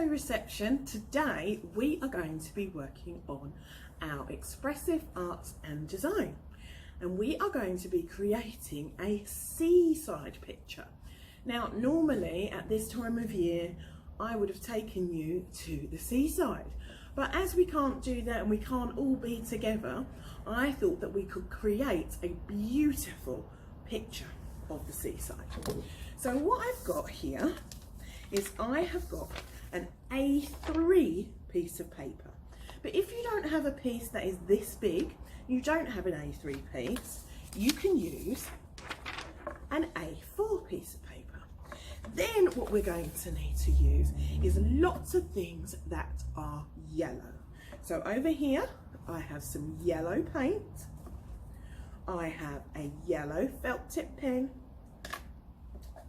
Reception, today we are going to be working on our expressive arts and design, and we are going to be creating a seaside picture. Now normally at this time of year I would have taken you to the seaside, but as we can't do that and we can't all be together, I thought that we could create a beautiful picture of the seaside. So what I've got here is I have got an A3 piece of paper. But if you don't have a piece that is this big, you don't have an A3 piece, you can use an A4 piece of paper. Then what we're going to need to use is lots of things that are yellow. So over here, I have some yellow paint. I have a yellow felt tip pen.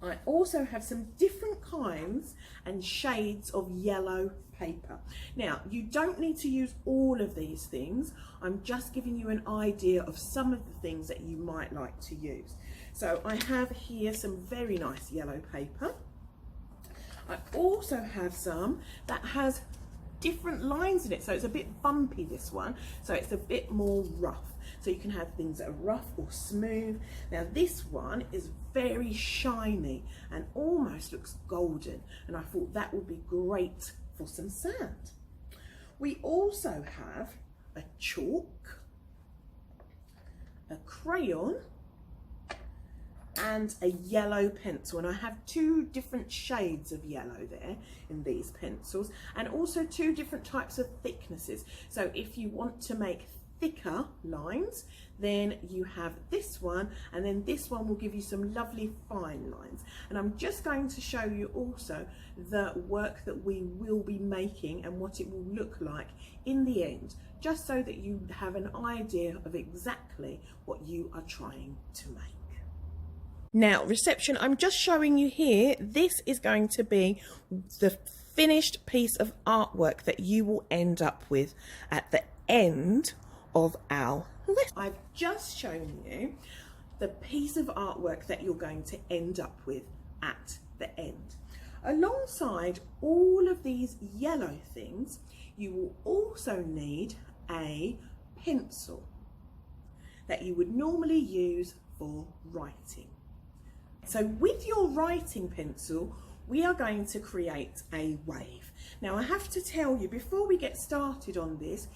I also have some different kinds and shades of yellow paper. Now, you don't need to use all of these things. I'm just giving you an idea of some of the things that you might like to use. So I have here some very nice yellow paper. I also have some that has different lines in it, so it's a bit bumpy, this one, so it's a bit more rough. So you can have things that are rough or smooth. Now this one is very shiny and almost looks golden, and I thought that would be great for some sand. We also have a chalk, a crayon, and a yellow pencil, and I have two different shades of yellow there in these pencils, and also two different types of thicknesses. So if you want to make thicker lines, then you have this one, and then this one will give you some lovely fine lines. And I'm just going to show you also the work that we will be making and what it will look like in the end, just so that you have an idea of exactly what you are trying to make. Now, reception, I'm just showing you here, this is going to be the finished piece of artwork that you will end up with at the end of our lesson. I've just shown you the piece of artwork that you're going to end up with at the end. Alongside all of these yellow things, you will also need a pencil that you would normally use for writing. So with your writing pencil, we are going to create a wave. Now I have to tell you, before we get started on this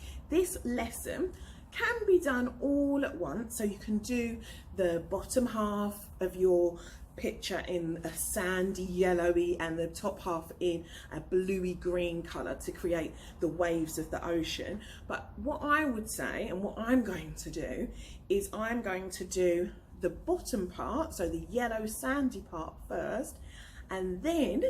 lesson can be done all at once. So you can do the bottom half of your picture in a sandy yellowy and the top half in a bluey green colour to create the waves of the ocean. But what I would say, and what I'm going to do, is I'm going to do the bottom part, so the yellow sandy part first, and then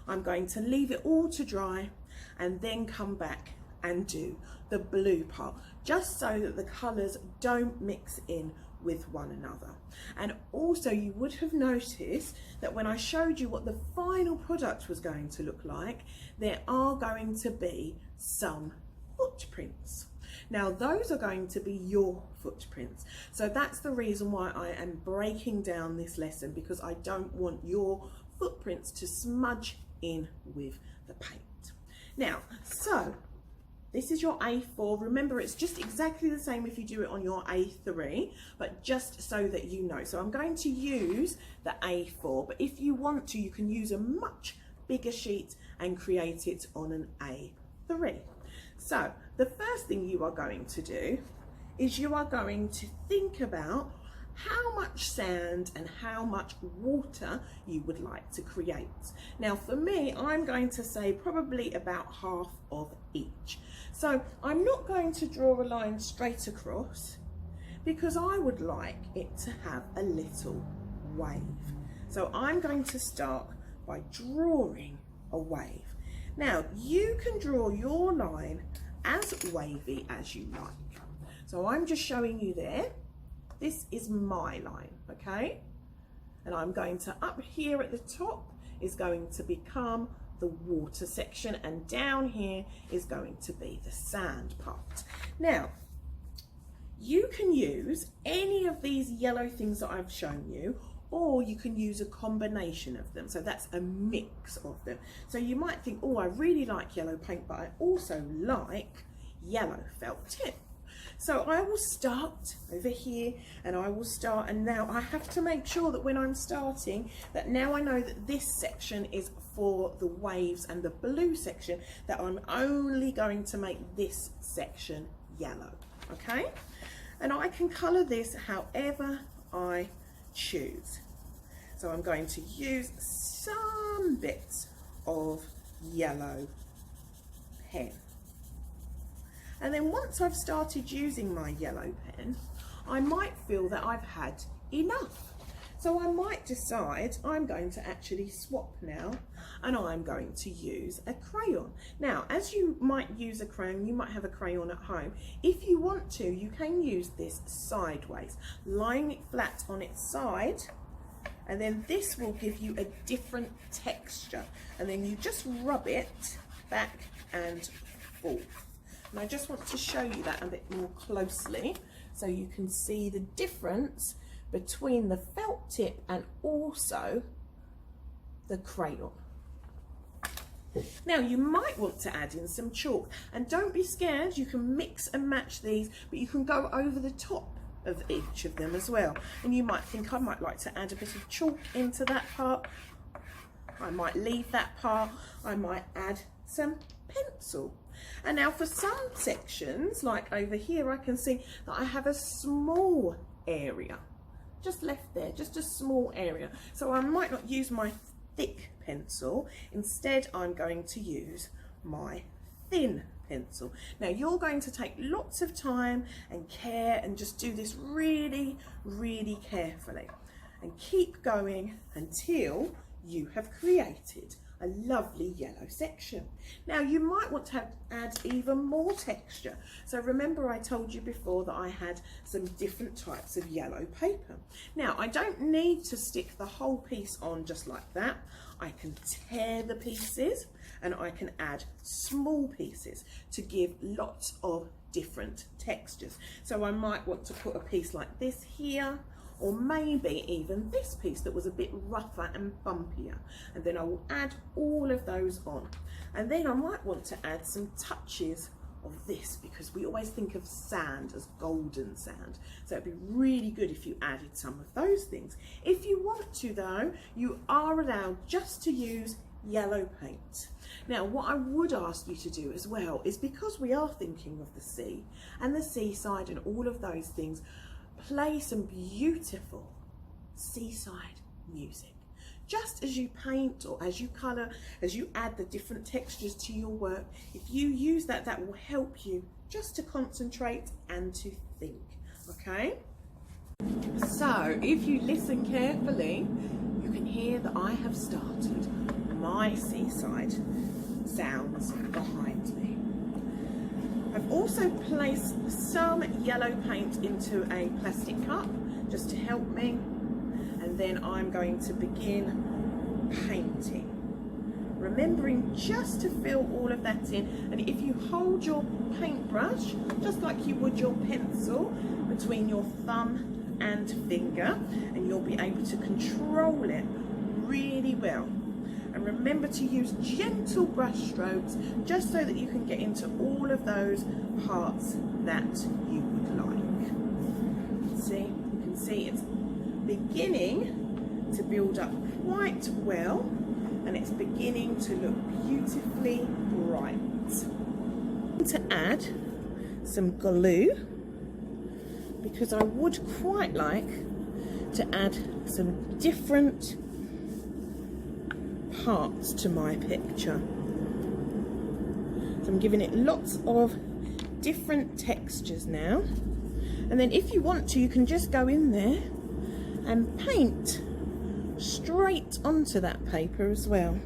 I'm going to leave it all to dry and then come back and do the blue part, just so that the colours don't mix in with one another. And also you would have noticed that when I showed you what the final product was going to look like, there are going to be some footprints. Now those are going to be your footprints. So that's the reason why I am breaking down this lesson, because I don't want your footprints to smudge in with the paint. Now, so this is your A4. Remember, it's just exactly the same if you do it on your A3, but just so that you know. So I'm going to use the A4, but if you want to, you can use a much bigger sheet and create it on an A3. So the first thing you are going to do is you are going to think about how much sand and how much water you would like to create. Now for me, I'm going to say probably about half of each. So I'm not going to draw a line straight across, because I would like it to have a little wave. So I'm going to start by drawing a wave. Now you can draw your line as wavy as you like. So I'm just showing you there. This is my line, okay? And I'm going to, up here at the top is going to become the water section, and down here is going to be the sand part. Now, you can use any of these yellow things that I've shown you, or you can use a combination of them. So that's a mix of them. So you might think, oh, I really like yellow paint, but I also like yellow felt tip. So I will start over here, and I will start, and now I have to make sure that when I'm starting, that now I know that this section is for the waves, and the blue section, that I'm only going to make this section yellow, okay? And I can colour this however I choose. So I'm going to use some bits of yellow pen. And then once I've started using my yellow pen, I might feel that I've had enough. So I might decide I'm going to actually swap now, and I'm going to use a crayon. Now, as you might use a crayon, you might have a crayon at home. If you want to, you can use this sideways, lying it flat on its side, and then this will give you a different texture. And then you just rub it back and forth. And I just want to show you that a bit more closely so you can see the difference between the felt tip and also the crayon. Now you might want to add in some chalk, and don't be scared, you can mix and match these, but you can go over the top of each of them as well. And you might think, I might like to add a bit of chalk into that part, I might leave that part, I might add some pencil. And now for some sections, like over here, I can see that I have a small area just left there, just a small area. So I might not use my thick pencil. Instead, I'm going to use my thin pencil. Now you're going to take lots of time and care and just do this really, really carefully, and keep going until you have created a lovely yellow section. Now you might want to add even more texture. So remember, I told you before that I had some different types of yellow paper. Now I don't need to stick the whole piece on just like that. I can tear the pieces, and I can add small pieces to give lots of different textures. So I might want to put a piece like this here, or maybe even this piece that was a bit rougher and bumpier, and then I will add all of those on. And then I might want to add some touches of this, because we always think of sand as golden sand, so it'd be really good if you added some of those things. If you want to though, you are allowed just to use yellow paint. Now what I would ask you to do as well is, because we are thinking of the sea and the seaside and all of those things, play some beautiful seaside music. Just as you paint, or as you colour, as you add the different textures to your work, if you use that, that will help you just to concentrate and to think, okay? So if you listen carefully, you can hear that I have started my seaside sounds behind me. I've also placed some yellow paint into a plastic cup just to help me, and then I'm going to begin painting, remembering just to fill all of that in. And if you hold your paintbrush just like you would your pencil between your thumb and finger, and you'll be able to control it really well. And remember to use gentle brush strokes just so that you can get into all of those parts that you would like. See, you can see it's beginning to build up quite well, and it's beginning to look beautifully bright. To add some glue, because I would quite like to add some different parts to my picture. So I'm giving it lots of different textures now, and then if you want to, you can just go in there and paint straight onto that paper as well,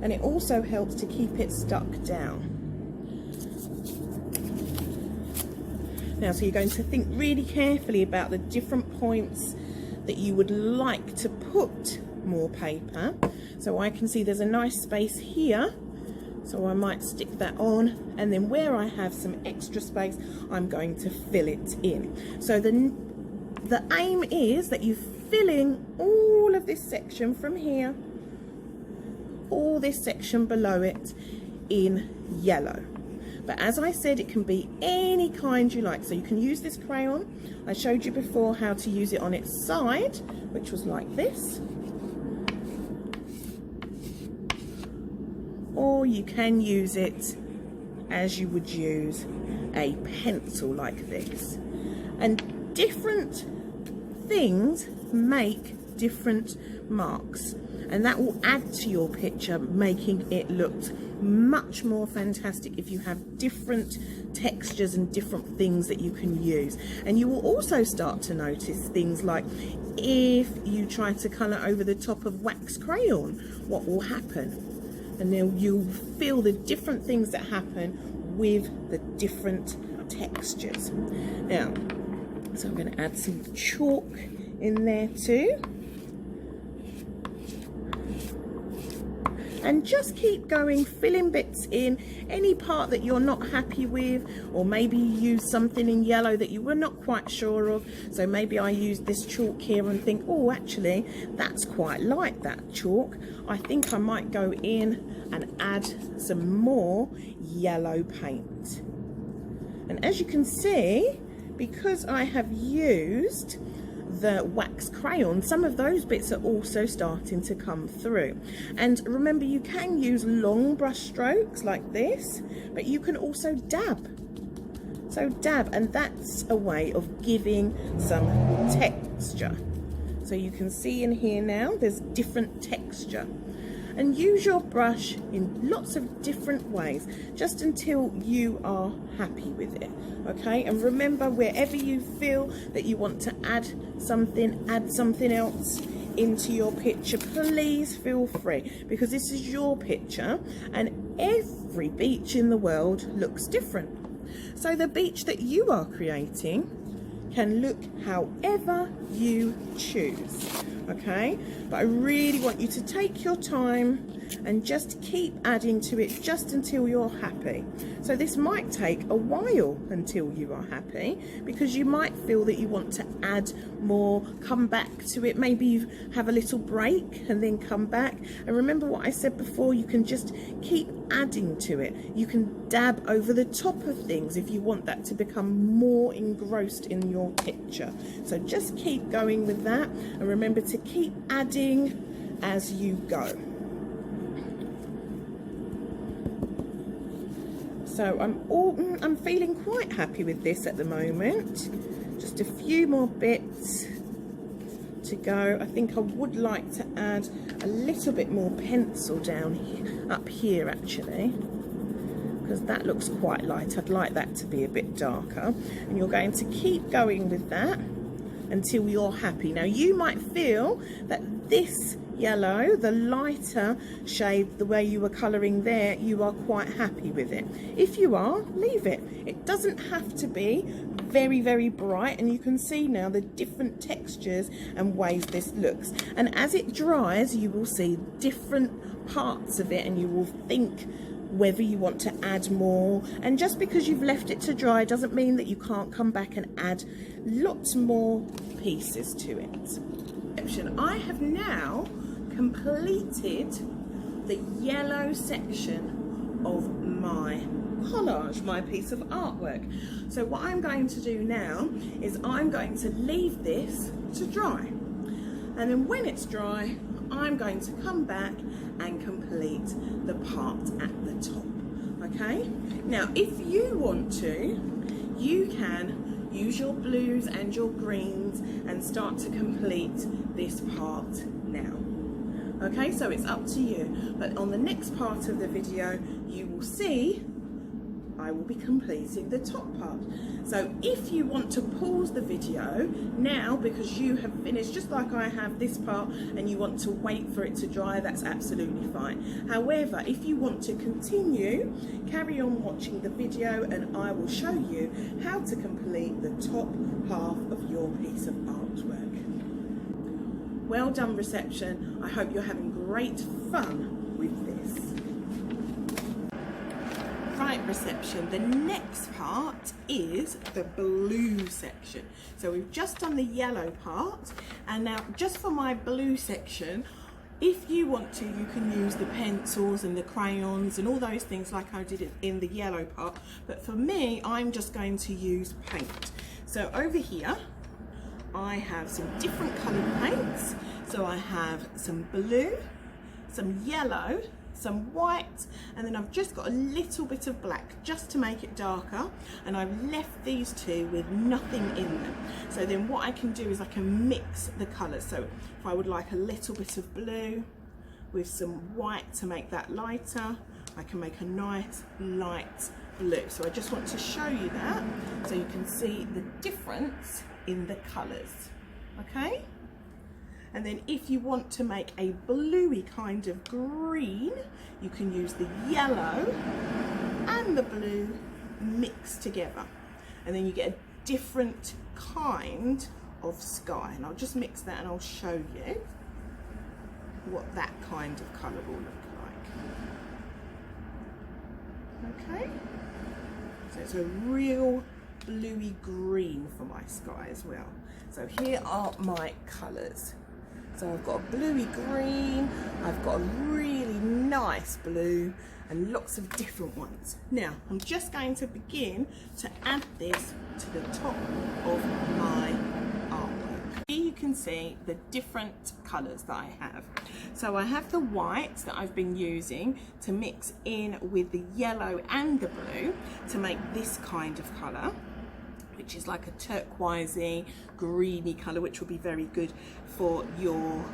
and it also helps to keep it stuck down. Now, so you're going to think really carefully about the different points that you would like to put more paper. So I can see there's a nice space here, so I might stick that on, and then where I have some extra space, I'm going to fill it in. So the aim is that you filling all of this section from here, all this section below it, in yellow. But as I said, it can be any kind you like. So you can use this crayon. I showed you before how to use it on its side, which was like this. Or you can use it as you would use a pencil like this. And different things make different marks. And that will add to your picture, making it look much more fantastic if you have different textures and different things that you can use. And you will also start to notice things like if you try to colour over the top of wax crayon, what will happen? And then you'll feel the different things that happen with the different textures. Now, so I'm going to add some chalk in there too. And just keep going, filling bits in, any part that you're not happy with, or maybe you use something in yellow that you were not quite sure of. So maybe I use this chalk here and think, oh, actually, that's quite light, that chalk. I think I might go in and add some more yellow paint. And as you can see, because I have used the wax crayon, some of those bits are also starting to come through. And remember, you can use long brush strokes like this, but you can also dab. So dab, and that's a way of giving some texture. So you can see in here now there's different texture. And use your brush in lots of different ways, just until you are happy with it, okay? And remember, wherever you feel that you want to add something else into your picture, please feel free, because this is your picture and every beach in the world looks different. So the beach that you are creating can look however you choose, okay? But I really want you to take your time and just keep adding to it just until you're happy. So this might take a while until you are happy, because you might feel that you want to add more, come back to it, maybe you have a little break and then come back. And remember what I said before, you can just keep adding to it. You can dab over the top of things if you want that to become more engrossed in your picture. So just keep going with that, and remember to keep adding as you go. So I'm feeling quite happy with this at the moment. Just a few more bits to go. I think I would like to add a little bit more pencil down here, up here actually, because that looks quite light. I'd like that to be a bit darker. And you're going to keep going with that until you're happy. Now you might feel that this yellow, the lighter shade, the way you were colouring there, you are quite happy with it. If you are, leave it. It doesn't have to be very, very bright, and you can see now the different textures and ways this looks. And as it dries, you will see different parts of it, and you will think whether you want to add more. And just because you've left it to dry doesn't mean that you can't come back and add lots more pieces to it. I have now completed the yellow section of my collage, my piece of artwork. So what I'm going to do now is I'm going to leave this to dry, and then when it's dry I'm going to come back and complete the part at the top. Okay, now if you want to, you can use your blues and your greens and start to complete this part now. Okay, so it's up to you, but on the next part of the video you will see I will be completing the top part. So if you want to pause the video now because you have finished, just like I have, this part, and you want to wait for it to dry, that's absolutely fine. However, if you want to continue, carry on watching the video and I will show you how to complete the top half of your piece of artwork. Well done, reception. I hope you're having great fun with this. Right, reception, the next part is the blue section. So we've just done the yellow part, and now just for my blue section, if you want to, you can use the pencils and the crayons and all those things like I did in the yellow part, but for me, I'm just going to use paint. So over here I have some different coloured paints. So I have some blue, some yellow, some white, and then I've just got a little bit of black just to make it darker, and I've left these two with nothing in them. So then what I can do is I can mix the colours. So if I would like a little bit of blue with some white to make that lighter, I can make a nice light blue. So I just want to show you that so you can see the difference in the colours, okay? And then if you want to make a bluey kind of green, you can use the yellow and the blue mixed together. And then you get a different kind of sky. And I'll just mix that and I'll show you what that kind of colour will look like. Okay? So it's a real bluey green for my sky as well. So here are my colours. So I've got a bluey green, I've got a really nice blue, and lots of different ones. Now, I'm just going to begin to add this to the top of my artwork. Here you can see the different colours that I have. So I have the white that I've been using to mix in with the yellow and the blue to make this kind of colour, which is like a turquoisey, greeny colour, which will be very good for your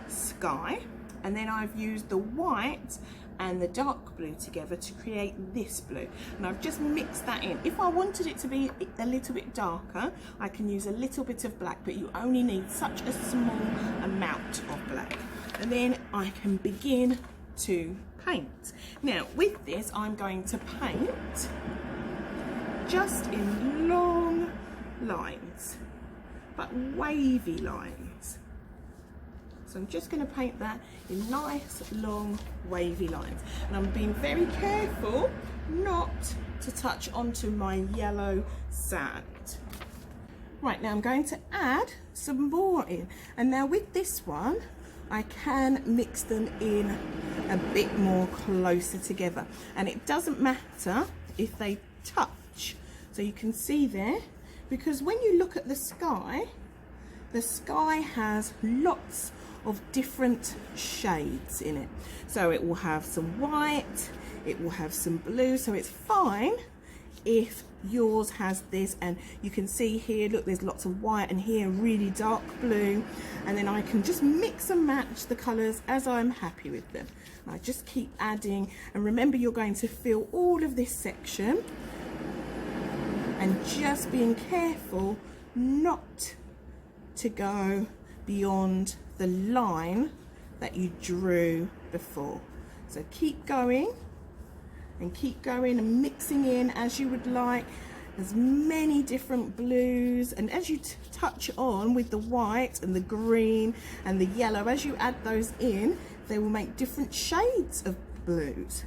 sky. And then I've used the white and the dark blue together to create this blue. And I've just mixed that in. If I wanted it to be a little bit darker, I can use a little bit of black, but you only need such a small amount of black. And then I can begin to paint. Now, with this, I'm going to paint just in long lines, but wavy lines. So I'm just going to paint that in nice long wavy lines, and I'm being very careful not to touch onto my yellow sand. Right, now I'm going to add some more in, and now with this one I can mix them in a bit more closer together, and it doesn't matter if they touch. So you can see there, because when you look at the sky has lots of different shades in it. So it will have some white, it will have some blue, so it's fine if yours has this. And you can see here, look, there's lots of white, and here really dark blue, and then I can just mix and match the colours as I'm happy with them. And I just keep adding, and remember, you're going to fill all of this section, and just being careful not to go beyond the line that you drew before. So keep going and keep going and mixing in as you would like, as many different blues, and as you touch on with the white and the green and the yellow, as you add those in, they will make different shades of blues.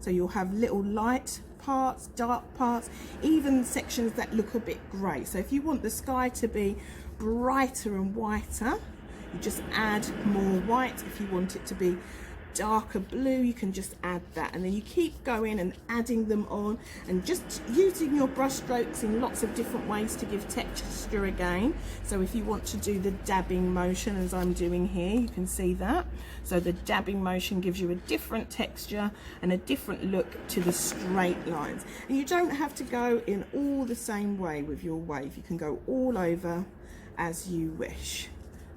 So you'll have little light parts, dark parts, even sections that look a bit grey. So if you want the sky to be brighter and whiter, you just add more white. If you want it to be darker blue, you can just add that, and then you keep going and adding them on, and just using your brush strokes in lots of different ways to give texture again. So if you want to do the dabbing motion as I'm doing here, you can see that. So the dabbing motion gives you a different texture and a different look to the straight lines, and you don't have to go in all the same way with your wave. You can go all over as you wish.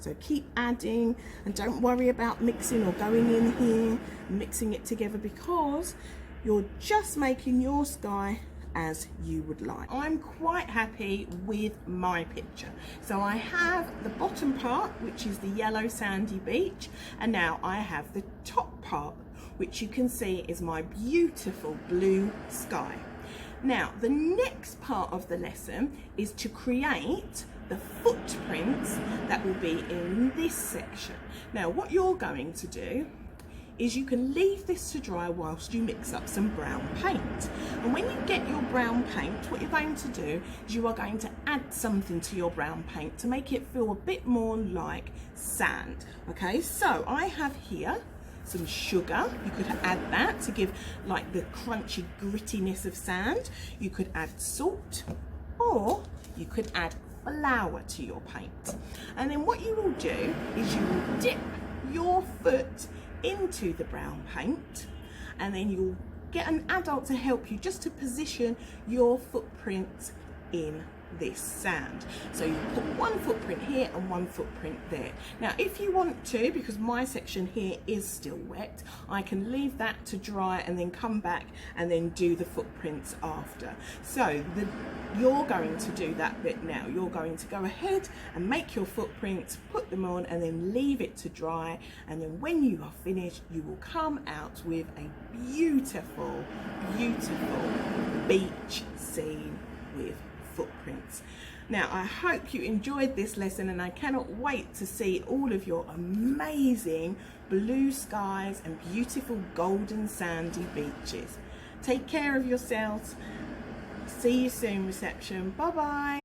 So keep adding, and don't worry about mixing or going in here and mixing it together, because you're just making your sky as you would like. I'm quite happy with my picture. So I have the bottom part, which is the yellow sandy beach, and now I have the top part, which you can see is my beautiful blue sky. Now the next part of the lesson is to create the footprints that will be in this section. Now what you're going to do is you can leave this to dry whilst you mix up some brown paint. And when you get your brown paint, what you're going to do is you are going to add something to your brown paint to make it feel a bit more like sand. Okay, so I have here some sugar. You could add that to give like the crunchy grittiness of sand. You could add salt, or you could add flour to your paint. And then what you will do is you will dip your foot into the brown paint, and then you'll get an adult to help you just to position your footprint in this sand. So you put one footprint here and one footprint there. Now if you want to, because my section here is still wet, I can leave that to dry and then come back and then do the footprints after. So you're going to do that bit now. You're going to go ahead and make your footprints, put them on, and then leave it to dry, and then when you are finished you will come out with a beautiful, beautiful beach scene with footprints. Now I hope you enjoyed this lesson, and I cannot wait to see all of your amazing blue skies and beautiful golden sandy beaches. Take care of yourselves. See you soon, reception. Bye bye.